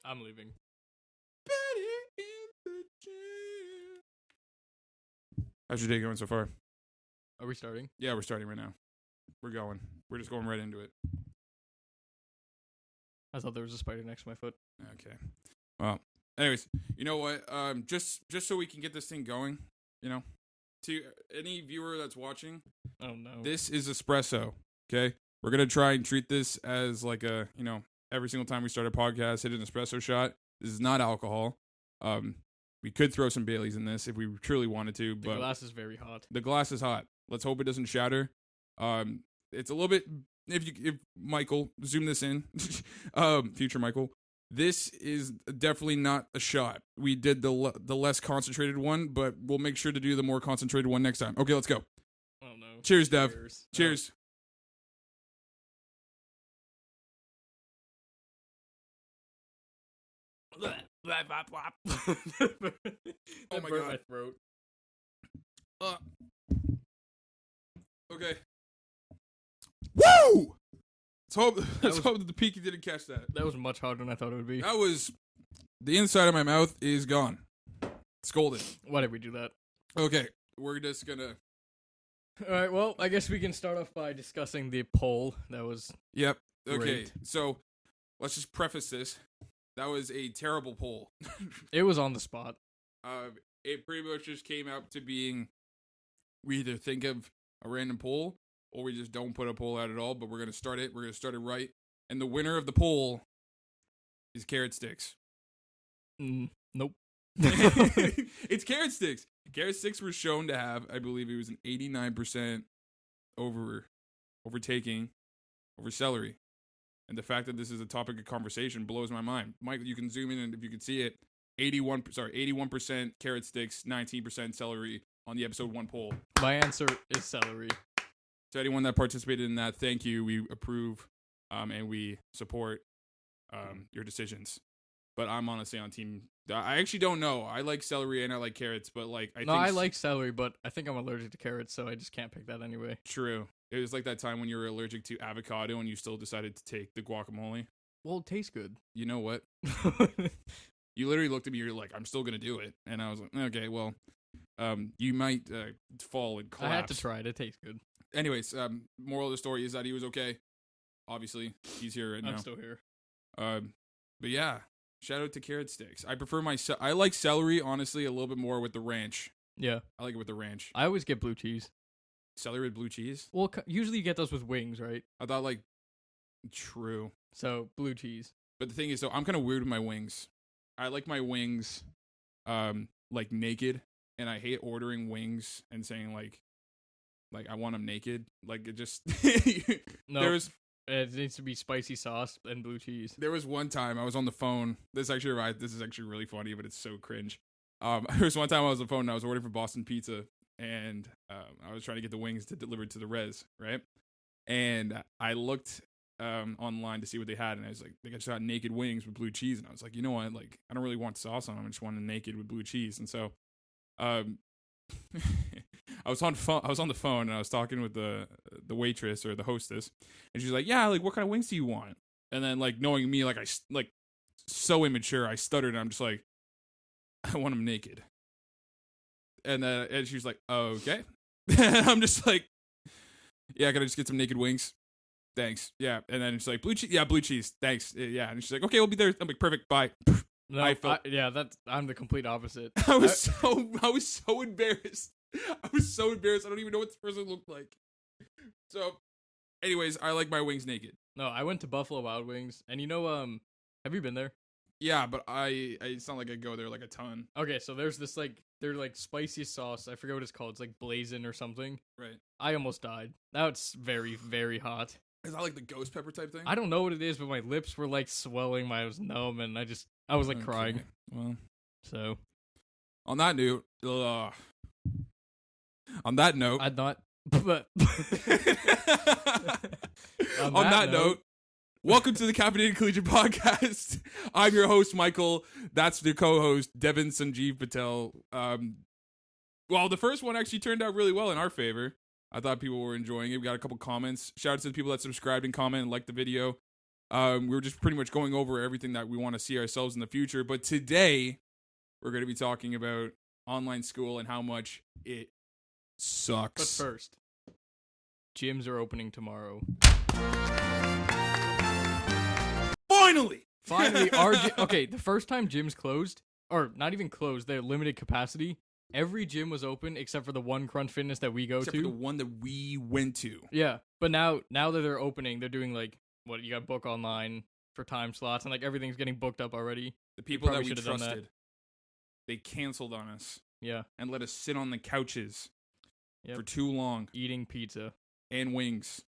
I'm leaving. Betty in the gym. How's your day going so far? Are we starting? Yeah, we're starting right now. We're going. We're just going right into it. I thought there was a spider next to my foot. Okay. Well, anyways, you know what? Just so we can get this thing going, to any viewer that's watching, Oh no. this is espresso. Okay, we're gonna try and treat this as like a, every single time we start a podcast, hit an espresso shot. This is not alcohol. We could throw some Baileys in this if we truly wanted to, The but glass is very hot. the glass is hot. Let's hope it doesn't shatter. It's a little bit. If Michael zoom this in, future Michael, this is definitely not a shot. We did the less concentrated one, but we'll make sure to do the more concentrated one next time. Okay, let's go. Oh no. Cheers, Dev. Cheers. Oh my burnt God. my throat. Okay. Woo! Let's was- hope that the peaky didn't catch that. That was much harder than I thought it would be. That was the inside of my mouth is gone. Scolded. Why did we do that? Okay, we're just gonna. All right. Well, I guess we can start off by discussing the poll that was. Yep. Okay. Great. So let's just preface this. That was a terrible poll. It was on the spot. It pretty much just came out to being we either think of a random poll or we just don't put a poll out at all, but we're going to start it. We're going to start it right. And the winner of the poll is carrot sticks. Nope. It's carrot sticks. Carrot sticks were shown to have, I believe it was an 89% overtaking over celery. And the fact that this is a topic of conversation blows my mind. Michael, you can zoom in and if you can see it, 81% carrot sticks, 19% celery on the episode 1 poll. My answer is celery. To anyone that participated in that, thank you. We approve and we support your decisions. But I'm honestly on team. I actually don't know. I like celery and I like carrots, but I like celery, but I think I'm allergic to carrots, so I just can't pick that anyway. True. It was like that time when you were allergic to avocado and you still decided to take the guacamole. Well, it tastes good. You know what? You literally looked at me. You're like, I'm still gonna do it, and I was like, okay, well, you might fall and collapse. I had to try it. It tastes good. Anyways, moral of the story is that he was okay. Obviously, he's here right now. I'm still here. But yeah, shout out to carrot sticks. I prefer I like celery honestly a little bit more with the ranch. Yeah, I like it with the ranch. I always get blue cheese. Celery with blue cheese? Well, usually you get those with wings, right? I thought true. So blue cheese. But the thing is, I'm kind of weird with my wings. I like my wings, naked, and I hate ordering wings and saying like I want them naked. Like it just. No, it needs to be spicy sauce and blue cheese. There was one time I was on the phone. This is actually really funny, but it's so cringe. There was one time I was on the phone and I was ordering for Boston Pizza, and I was trying to get the wings to deliver to the res, right? And I looked online to see what they had, and I was like, they just got naked wings with blue cheese, and I was like, you know what? Like, I don't really want sauce on them. I just want them naked with blue cheese. And so, I was on the phone, and I was talking with the waitress or the hostess, and she's like, yeah, like, what kind of wings do you want? And then, like, knowing me, like, so immature, I stuttered, and I'm just like, I want them naked. And she was like, okay. I'm just like, yeah, can I just get some naked wings? Thanks. Yeah. And then she's like, blue cheese. Yeah, blue cheese. Thanks. Yeah. And she's like, okay, we'll be there. I'm like, perfect. Bye. No, I'm the complete opposite. I was so embarrassed. I was so embarrassed. I don't even know what this person looked like. So, anyways, I like my wings naked. No, I went to Buffalo Wild Wings, and have you been there? Yeah, but it's not like I go there like a ton. Okay, so there's this they're like spicy sauce. I forget what it's called. It's like blazing or something. Right. I almost died. That's very, very hot. Is that like the ghost pepper type thing? I don't know what it is, but my lips were like swelling. I was numb, and I was like crying. Well, so on that note, I'd not. But on that note, welcome to the Caffeinated Collegiate podcast. I'm your host, Michael. That's the co-host, Devin Sanjeev Patel. Well, the first one actually turned out really well in our favor. I thought people were enjoying it. We got a couple comments. Shout out to the people that subscribed and comment and liked the video. We were just pretty much going over everything that we want to see ourselves in the future. But today, we're going to be talking about online school and how much it sucks. But first, gyms are opening tomorrow. Finally, okay, the first time gyms closed, or not even closed, they're limited capacity. Every gym was open except for the one Crunch Fitness that we go Except to. for the one that we went to. Yeah, but now that they're opening, they're doing like, what, you got book online for time slots, and like everything's getting booked up already. The people that probably we should've done that. trusted, they canceled on us Yeah, and let us sit on the couches Yep. for too long. eating pizza. And wings.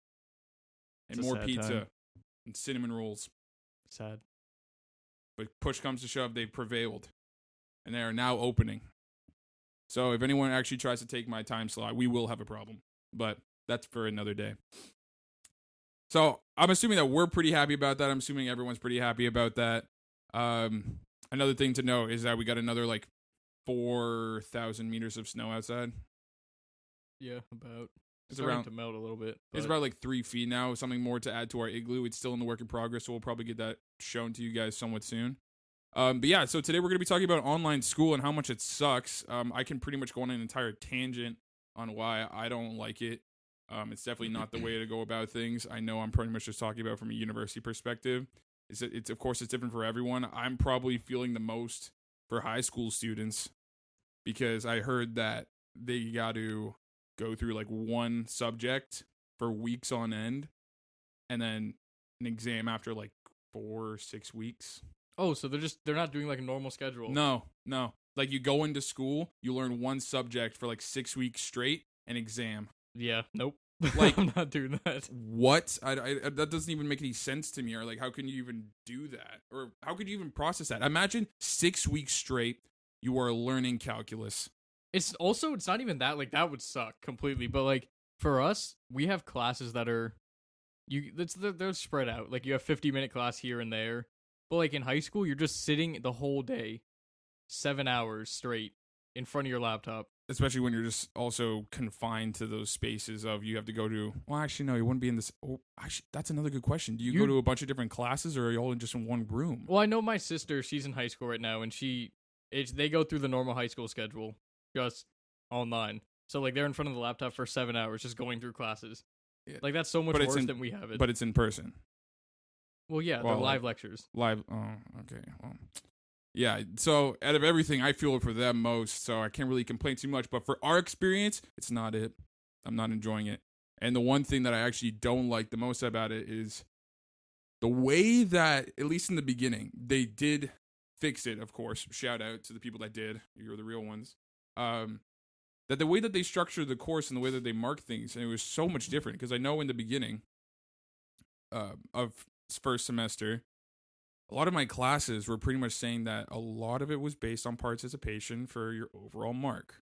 And It's a more sad pizza. time. And cinnamon rolls. Sad. But push comes to shove, they've prevailed. And they are now opening. So if anyone actually tries to take my time slot, we will have a problem. But that's for another day. So I'm assuming that we're pretty happy about that. I'm assuming everyone's pretty happy about that. Another thing to note is that we got another like 4,000 meters of snow outside. Yeah, about. It's Starting around to melt a little bit. It's but- about like 3 feet now. Something more to add to our igloo. It's still in the work in progress, so we'll probably get that shown to you guys somewhat soon. But yeah, so today we're going to be talking about online school and how much it sucks. I can pretty much go on an entire tangent on why I don't like it. It's definitely not the way to go about things. I know I'm pretty much just talking about from a university perspective. It's of course it's different for everyone. I'm probably feeling the most for high school students because I heard that they got to go through like one subject for weeks on end and then an exam after like 4 or 6 weeks. Oh, so they're not doing like a normal schedule. No. Like you go into school, you learn one subject for like 6 weeks straight, an exam. Yeah, nope. Like- I'm not doing that. What? I that doesn't even make any sense to me. Or like, how can you even do that? Or how could you even process that? Imagine 6 weeks straight, you are learning calculus. It's not even that, like, that would suck completely. But like for us, we have classes that are they're spread out. Like you have 50-minute class here and there. But like in high school, you're just sitting the whole day, 7 hours straight in front of your laptop. Especially when you're just also confined to those spaces of you have to go to. Well, actually, no, you wouldn't be in this. Oh, actually, that's another good question. Do you go to a bunch of different classes, or are you all just in one room? Well, I know my sister, she's in high school right now, and they go through the normal high school schedule, just online. So like they're in front of the laptop for 7 hours, just going through classes. Yeah. Like that's so much worse than we have it. But it's in person. Well, yeah, Well, they're live lectures. Live. Oh, okay. Well, yeah. So out of everything, I feel it for them most. So I can't really complain too much. But for our experience, it's not it. I'm not enjoying it. And the one thing that I actually don't like the most about it is the way that, at least in the beginning, they did fix it. Of course, shout out to the people that did. You're the real ones. That the way that they structured the course and the way that they mark things, and it was so much different. Because I know in the beginning of first semester, a lot of my classes were pretty much saying that a lot of it was based on participation for your overall mark.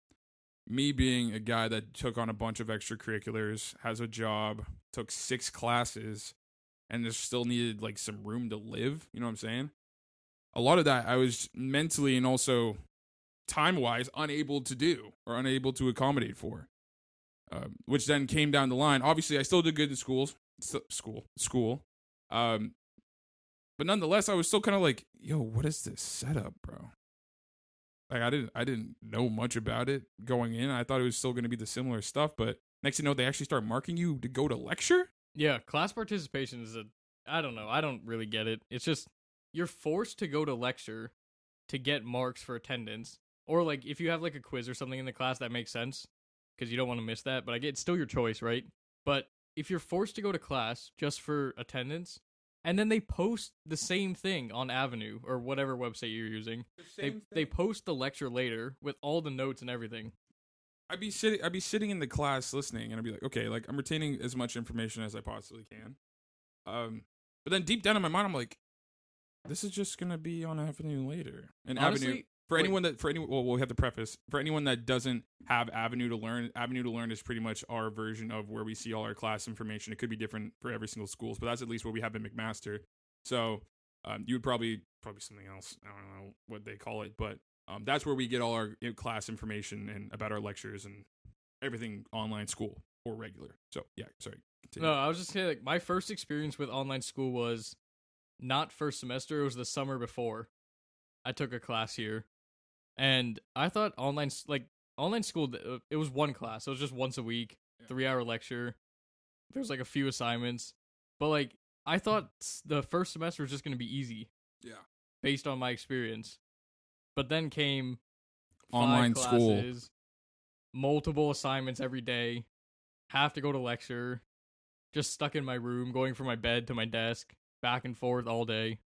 Me being a guy that took on a bunch of extracurriculars, has a job, took 6 classes, and just still needed like some room to live, you know what I'm saying? A lot of that I was mentally and also time-wise unable to do or unable to accommodate for, which then came down the line. Obviously, I still did good in school. But nonetheless, I was still kind of like, yo, what is this setup, bro? Like, I didn't know much about it going in. I thought it was still going to be the similar stuff, but next thing you know, they actually start marking you to go to lecture? Yeah, class participation is I don't know. I don't really get it. It's just, you're forced to go to lecture to get marks for attendance. Or, like, if you have, like, a quiz or something in the class, that makes sense. Because you don't want to miss that. But I get it's still your choice, right? But if you're forced to go to class just for attendance, and then they post the same thing on Avenue or whatever website you're using. They post the lecture later with all the notes and everything. I'd be sitting in the class listening, and I'd be like, okay, like I'm retaining as much information as I possibly can. But then deep down in my mind, I'm like, this is just gonna be on Avenue later. And Honestly, Avenue well, we have to preface for anyone that doesn't have Avenue to Learn. Avenue to Learn is pretty much our version of where we see all our class information. It could be different for every single school, but that's at least what we have in McMaster. So you would probably something else. I don't know what they call it, but that's where we get all our class information and about our lectures and everything online school or regular. So yeah, sorry. Continue. No, I was just saying, like, my first experience with online school was not first semester, it was the summer before. I took a class here, and I thought online school, it was one class. It was just once a week, 3-hour lecture. There's like a few assignments, but like I thought the first semester was just going to be easy. Yeah. Based on my experience. But then came online 5 school, classes, multiple assignments every day, have to go to lecture, just stuck in my room, going from my bed to my desk, back and forth all day.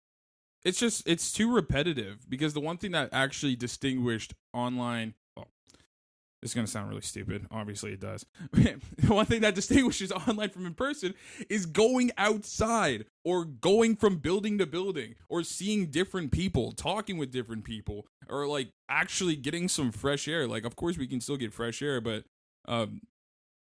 It's too repetitive, because the one thing that actually distinguished online, well, this is going to sound really stupid. Obviously it does. The one thing that distinguishes online from in person is going outside, or going from building to building, or seeing different people, talking with different people, or like actually getting some fresh air. Like, of course we can still get fresh air, but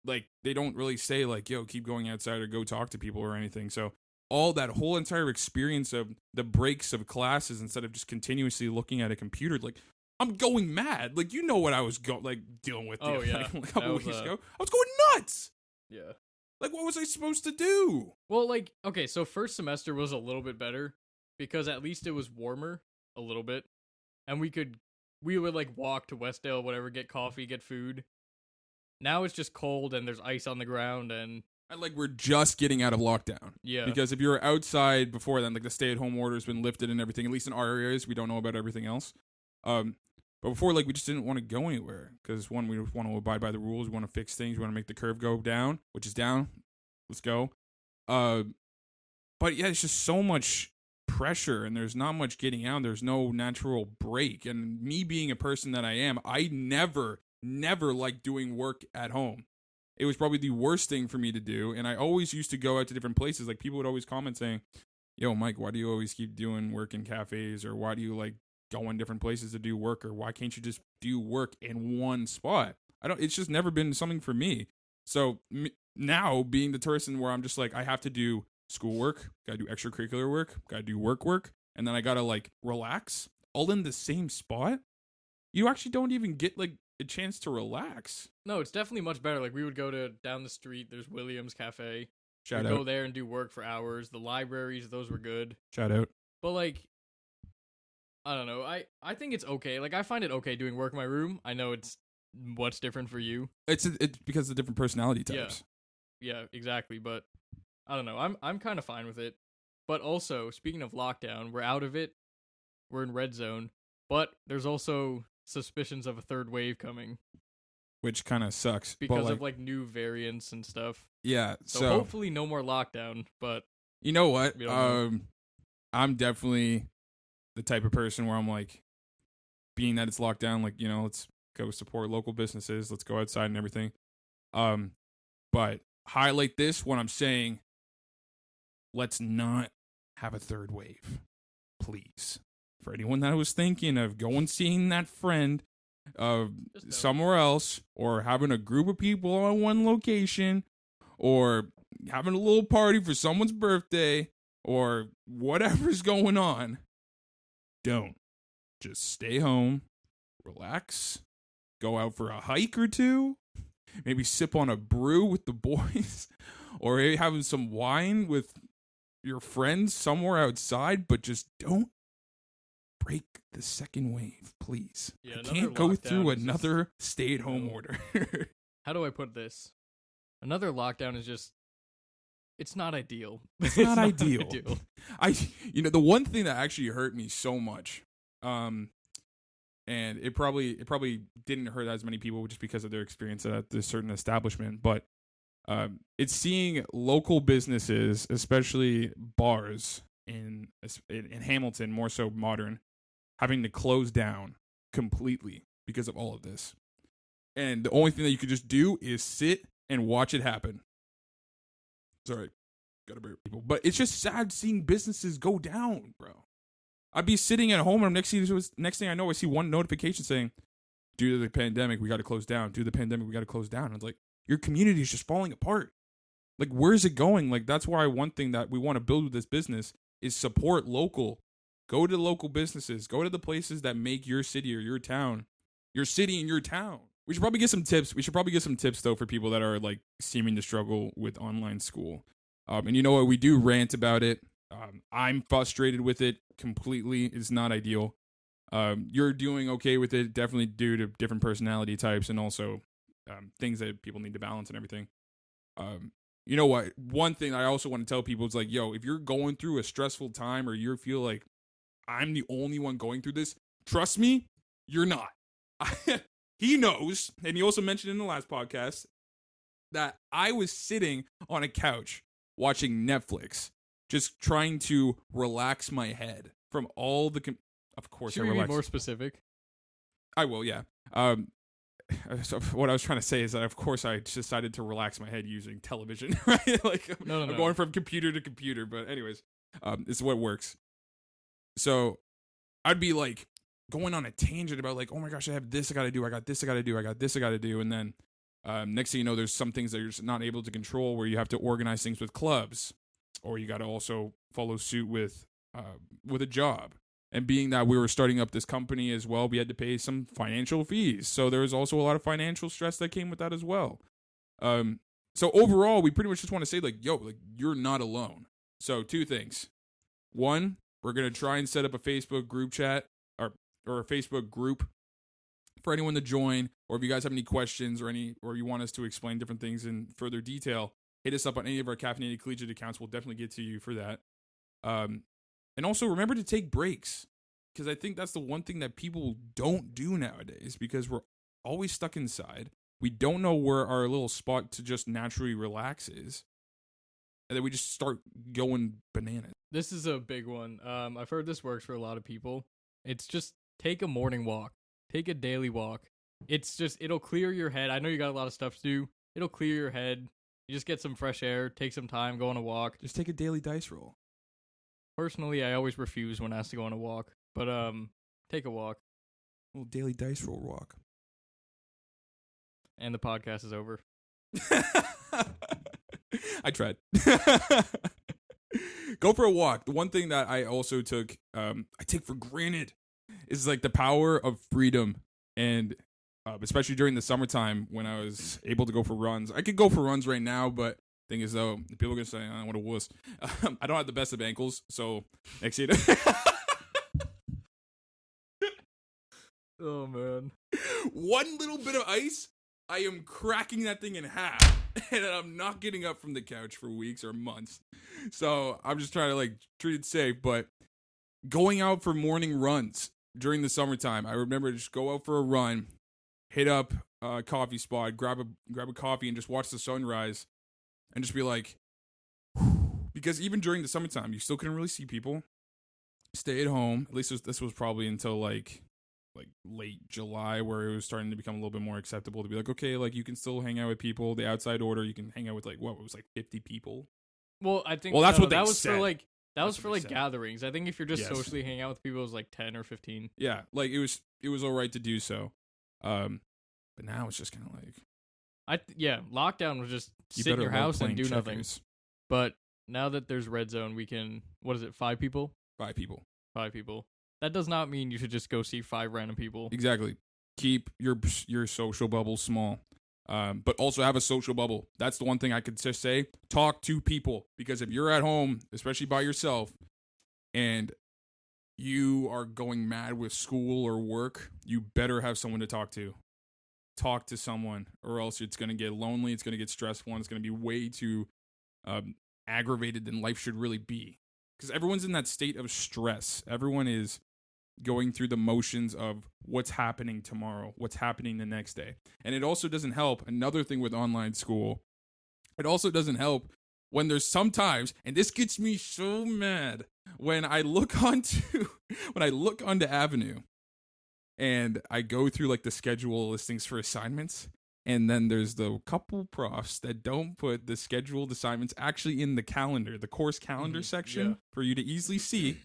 like they don't really say like, yo, keep going outside or go talk to people or anything. So all that whole entire experience of the breaks of classes, instead of just continuously looking at a computer, like I'm going mad. Like, you know what I was dealing with Oh, yeah. like, a couple was, weeks ago. I was going nuts. Yeah. Like, what was I supposed to do? Well, like, okay, so first semester was a little bit better because at least it was warmer a little bit, and we would like walk to Westdale, whatever, get coffee, get food. Now it's just cold and there's ice on the ground, and Like, we're just getting out of lockdown. yeah. Because if you were outside before then, like the stay-at-home order has been lifted and everything, at least in our areas, we don't know about everything else. But before, like, we just didn't want to go anywhere. Because, one, we want to abide by the rules. We want to fix things. We want to make the curve go down, which is down. Let's go. But, yeah, it's just so much pressure, and there's not much getting out. There's no natural break. And me being a person that I am, I never liked doing work at home. It was probably the worst thing for me to do, and I always used to go out to different places. Like, people would always comment saying, yo, Mike, why do you always keep doing work in cafes, or why do you, like, go in different places to do work, or why can't you just do work in one spot? It's just never been something for me. So now, being the person where I'm just like, I have to do schoolwork, gotta do extracurricular work, gotta do work, and then I gotta, like, relax, all in the same spot, you actually don't even get, like, a chance to relax. No, it's definitely much better. Like, we would go to down the street, there's Williams Cafe. Shout We'd out. go there and do work for hours. The libraries, those were good. Shout out. But, like, I don't know. I think it's okay. Like, I find it okay doing work in my room. I know it's what's different for you. It's because of different personality types. Yeah, exactly. But I don't know. I'm kind of fine with it. But also, speaking of lockdown, we're out of it. We're in red zone. But there's also suspicions of a third wave coming. Which kind of sucks. Because of, like, new variants and stuff. Yeah, so hopefully no more lockdown, but... You know what? We don't know. I'm definitely the type of person where I'm like, being that it's locked down, like, you know, let's go support local businesses, let's go outside and everything. But highlight this when I'm saying, let's not have a third wave, please. For anyone that was thinking of going seeing that friend somewhere else, or having a group of people on one location, or having a little party for someone's birthday, or whatever's going on, don't. Just stay home, relax, go out for a hike or two, maybe sip on a brew with the boys, or having some wine with your friends somewhere outside, but just don't break the second wave, please. Yeah, I can't go through another stay-at-home order. How do I put this? Another lockdown is just... It's not ideal. It's not ideal. The one thing that actually hurt me so much, and it probably didn't hurt as many people just because of their experience at this certain establishment, but it's seeing local businesses, especially bars in Hamilton, more so modern, having to close down completely because of all of this. And the only thing that you could just do is sit and watch it happen. Sorry, gotta bear people. But it's just sad seeing businesses go down, bro. I'd be sitting at home, and next thing I know, I see one notification saying, due to the pandemic, we got to close down. Due to the pandemic, we got to close down. And it's like, your community is just falling apart. Like, where's it going? Like, that's why one thing that we want to build with this business is support local. Go to local businesses. Go to the places that make your city or your town, your city and your town. We should probably get some tips. We should probably get some tips, though, for people that are, like, seeming to struggle with online school. And you know what? We do rant about it. I'm frustrated with it completely. It's not ideal. You're doing okay with it, definitely due to different personality types and also things that people need to balance and everything. You know what? One thing I also want to tell people is like, yo, if you're going through a stressful time or you feel like I'm the only one going through this, trust me, you're not. He knows, and he also mentioned in the last podcast that I was sitting on a couch watching Netflix, just trying to relax my head from all the. Of course, Should I we relax. be more specific? I will, yeah. So what I was trying to say is that, of course, I decided to relax my head using television, right? Like, I'm going from computer to computer, but anyways, this is what works. So I'd be like going on a tangent about like, oh my gosh, I have this I gotta do, I got this I gotta do, I got this I gotta do, and then next thing you know, there's some things that you're just not able to control where you have to organize things with clubs, or you got to also follow suit with a job. And being that we were starting up this company as well, we had to pay some financial fees. So there was also a lot of financial stress that came with that as well. So overall, we pretty much just want to say like, yo, like you're not alone. So 2 things. 1, we're going to try and set up a Facebook group chat or a Facebook group for anyone to join. Or if you guys have any questions or you want us to explain different things in further detail, hit us up on any of our Caffeinated Collegiate accounts. We'll definitely get to you for that. And also remember to take breaks, because I think that's the one thing that people don't do nowadays, because we're always stuck inside. We don't know where our little spot to just naturally relax is. And then we just start going bananas. This is a big one. I've heard this works for a lot of people. It's just take a morning walk. Take a daily walk. It'll clear your head. I know you got a lot of stuff to do. It'll clear your head. You just get some fresh air, take some time, go on a walk. Just take a daily dice roll. Personally, I always refuse when asked to go on a walk, but take a walk. A little daily dice roll walk. And the podcast is over. I tried. Go for a walk. The one thing that I also I take for granted is like the power of freedom, and especially during the summertime when I was able to go for runs. I could go for runs right now, but thing is, though, people are going to say, what a wuss. I don't have the best of ankles, so next year. Oh, man. One little bit of ice, I am cracking that thing in half, and I'm not getting up from the couch for weeks or months. So I'm just trying to, like, treat it safe, but going out for morning runs during the summertime, I remember just go out for a run, hit up a coffee spot, grab a coffee, and just watch the sunrise. And just be like, because even during the summertime, you still couldn't really see people. Stay at home. At least this was probably until like late July, where it was starting to become a little bit more acceptable to be like, okay, like you can still hang out with people. The outside order, you can hang out with like what was like 50 people. Well, I think that's what that they was said. that was for gatherings. I think if you're just Yes. socially hanging out with people, it was like 10 or 15. Yeah, like it was all right to do so. But now it's just kind of like. Lockdown was just You sit in better your love house and playing do nothing. checkers. But now that there's red zone, we can. What is it? 5 people? 5 people. 5 people. That does not mean you should just go see 5 random people. Exactly. Keep your social bubble small. But also have a social bubble. That's the one thing I could just say. Talk to people. Because if you're at home, especially by yourself, and you are going mad with school or work, you better have someone to talk to. Talk to someone, or else it's going to get lonely, it's going to get stressful, and it's going to be way too aggravated than life should really be. Because everyone's in that state of stress. Everyone is going through the motions of what's happening tomorrow, what's happening the next day. And it also doesn't help, another thing with online school, it also doesn't help when there's sometimes, and this gets me so mad, when I look onto Avenue, and I go through like the schedule listings for assignments, and then there's the couple profs that don't put the scheduled assignments actually in the calendar, the course calendar section for you to easily see.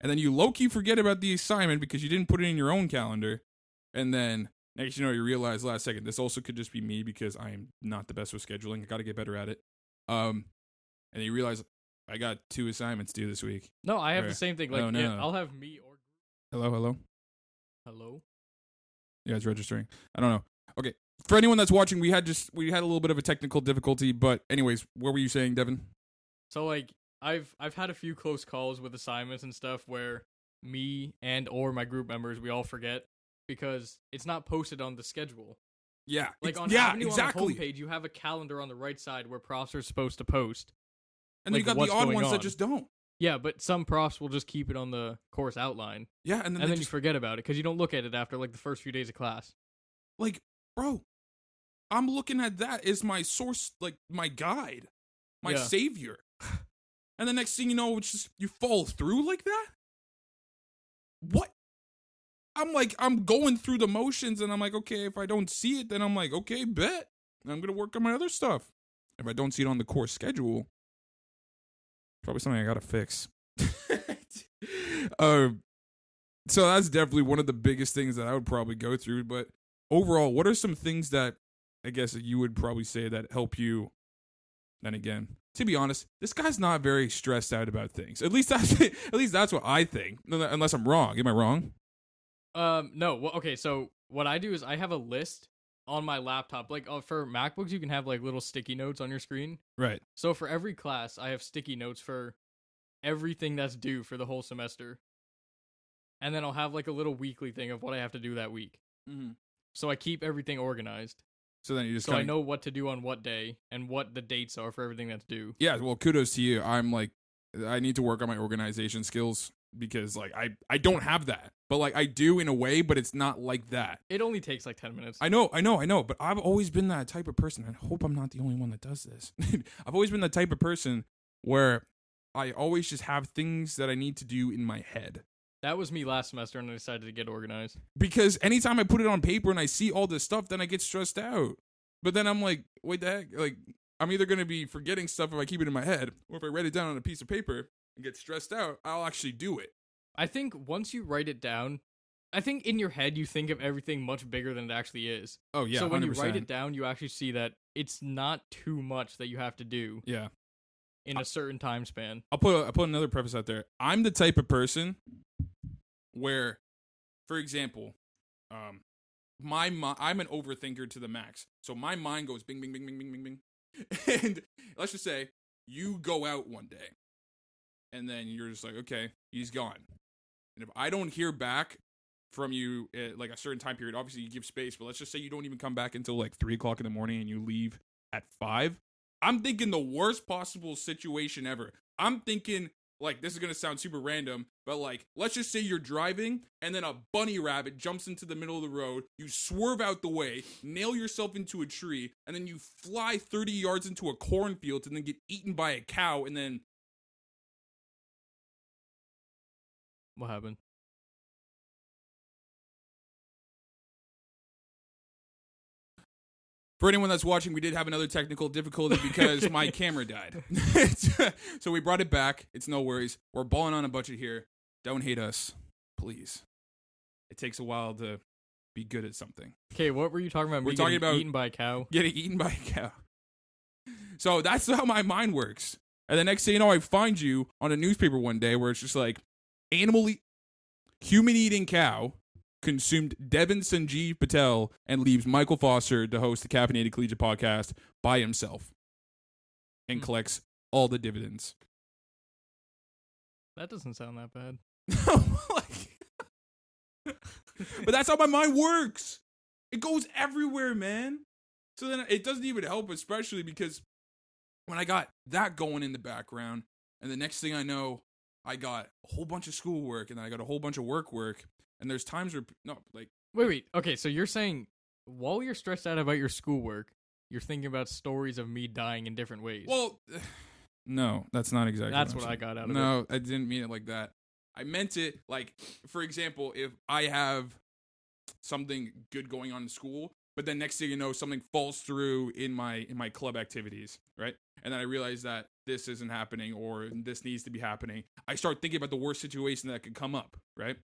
And then you low-key forget about the assignment because you didn't put it in your own calendar. And then next you know, you realize last second, this also could just be me because I am not the best with scheduling. I got to get better at it. And you realize I got 2 assignments due this week. No, I have the same thing. Like, no. I'll have me or... Hello? Hello? You guys registering? I don't know. Okay. For anyone that's watching, we had a little bit of a technical difficulty, but anyways, what were you saying, Devin? So, like, I've had a few close calls with assignments and stuff where me and or my group members, we all forget because it's not posted on the schedule. Yeah. Like on Exactly. on the homepage, you have a calendar on the right side where profs are supposed to post. And then like, you got what's the odd going ones on. that just don't. Yeah, but some profs will just keep it on the course outline. Yeah, and then you forget about it because you don't look at it after like the first few days of class. like, bro, I'm looking at that as my source, like my guide, my savior. And the next thing you know, it's just you fall through like that. What? I'm going through the motions, and I'm like, okay, if I don't see it, then I'm like, okay, bet. I'm gonna work on my other stuff. If I don't see it on the course schedule, probably something I gotta fix. So that's definitely one of the biggest things that I would probably go through. But overall, what are some things that I guess you would probably say that help you? Then again, to be honest, this guy's not very stressed out about things. At least that's what I think. Unless I'm wrong. Am I wrong? No. Well, okay. So what I do is I have a list on my laptop. Like for MacBooks, you can have like little sticky notes on your screen. Right. So for every class, I have sticky notes for everything that's due for the whole semester. And then I'll have like a little weekly thing of what I have to do that week. Mm-hmm. So I keep everything organized. So then you just I know what to do on what day and what the dates are for everything that's due. Yeah, well, kudos to you. I'm like, I need to work on my organization skills because like I don't have that. But like I do in a way, but it's not like that. It only takes like 10 minutes. I know. But I've always been that type of person. I hope I'm not the only one that does this. I've always been the type of person where I always just have things that I need to do in my head. That was me last semester, and I decided to get organized. Because anytime I put it on paper and I see all this stuff, then I get stressed out. But then I'm like, wait, the heck? Like, I'm either going to be forgetting stuff if I keep it in my head, or if I write it down on a piece of paper and get stressed out, I'll actually do it. I think once you write it down, I think in your head you think of everything much bigger than it actually is. Oh, yeah, So when 100%. you write it down, you actually see that it's not too much that you have to do. Yeah. In a certain time span. I'll put another preface out there. I'm the type of person where, for example, I'm an overthinker to the max. So my mind goes bing, bing, bing, bing, bing, bing, bing. And let's just say you go out one day and then you're just like, okay, he's gone. And if I don't hear back from you at like a certain time period, obviously you give space, but let's just say you don't even come back until like 3:00 in the morning and you leave at 5. I'm thinking the worst possible situation ever. I'm thinking, like, this is going to sound super random, but, like, let's just say you're driving, and then a bunny rabbit jumps into the middle of the road, you swerve out the way, nail yourself into a tree, and then you fly 30 yards into a cornfield and then get eaten by a cow, and then... What happened? For anyone that's watching, we did have another technical difficulty because my camera died. So we brought it back. It's no worries. We're balling on a budget here. Don't hate us, please. It takes a while to be good at something. Okay, what were you talking about? We're talking about eaten by a cow. Getting eaten by a cow. So that's how my mind works. And the next thing you know, I find you on a newspaper one day where it's just like, human eating cow consumed Devin Sanjeev Patel and leaves Michael Foster to host the Caffeinated Collegiate podcast by himself and collects all the dividends. That doesn't sound that bad. But that's how my mind works. It goes everywhere, man. So then it doesn't even help, especially because when I got that going in the background, and the next thing I know, I got a whole bunch of schoolwork, and then I got a whole bunch of work. And there's times where, Wait. Okay, so you're saying while you're stressed out about your schoolwork, you're thinking about stories of me dying in different ways. Well, no, that's not exactly That's what I got out of it. No, I didn't mean it like that. I meant it like, for example, if I have something good going on in school, but then next thing you know, something falls through in my club activities, right? And then I realize that this isn't happening or this needs to be happening. I start thinking about the worst situation that could come up, right?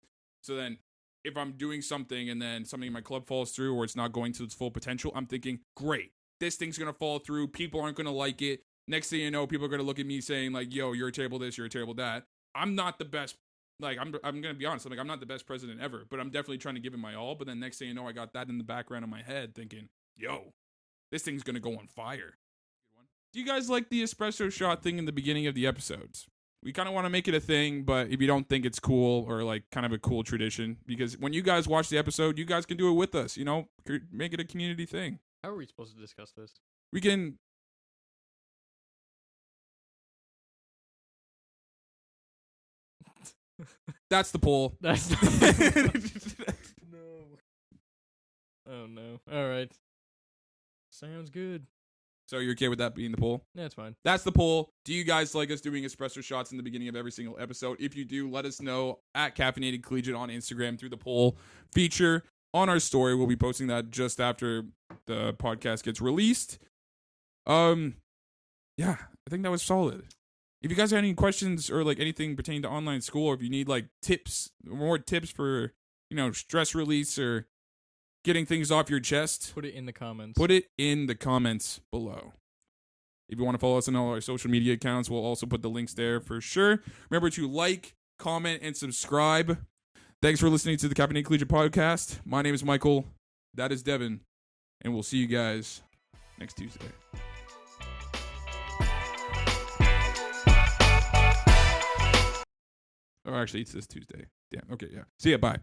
So then if I'm doing something and then something in my club falls through or it's not going to its full potential, I'm thinking, great, this thing's going to fall through. People aren't going to like it. Next thing you know, people are going to look at me saying like, yo, you're a terrible this, you're a terrible that. I'm not the best. Like, I'm going to be honest. I'm not the best president ever, but I'm definitely trying to give it my all. But then next thing you know, I got that in the background of my head thinking, yo, this thing's going to go on fire. do you guys like the espresso shot thing in the beginning of the episodes? We kind of want to make it a thing, but if you don't think it's cool or like kind of a cool tradition, because when you guys watch the episode, you guys can do it with us, make it a community thing. How are we supposed to discuss this? We can. That's the poll. That's no. Oh no. All right. Sounds good. So you're okay with that being the poll? That's fine. That's the poll. Do you guys like us doing espresso shots in the beginning of every single episode? If you do, let us know at Caffeinated Collegiate on Instagram through the poll feature on our story. We'll be posting that just after the podcast gets released. Yeah, I think that was solid. If you guys have any questions or like anything pertaining to online school, or if you need like more tips for, stress release or getting things off your chest, put it in the comments. Put it in the comments below. If you want to follow us on all our social media accounts, we'll also put the links there for sure. Remember to like, comment, and subscribe. Thanks for listening to the Caffeinated Collegiate podcast. My name is Michael. That is Devin. And we'll see you guys next Tuesday. Or actually, it's this Tuesday. Damn. Okay, yeah. See ya. Bye.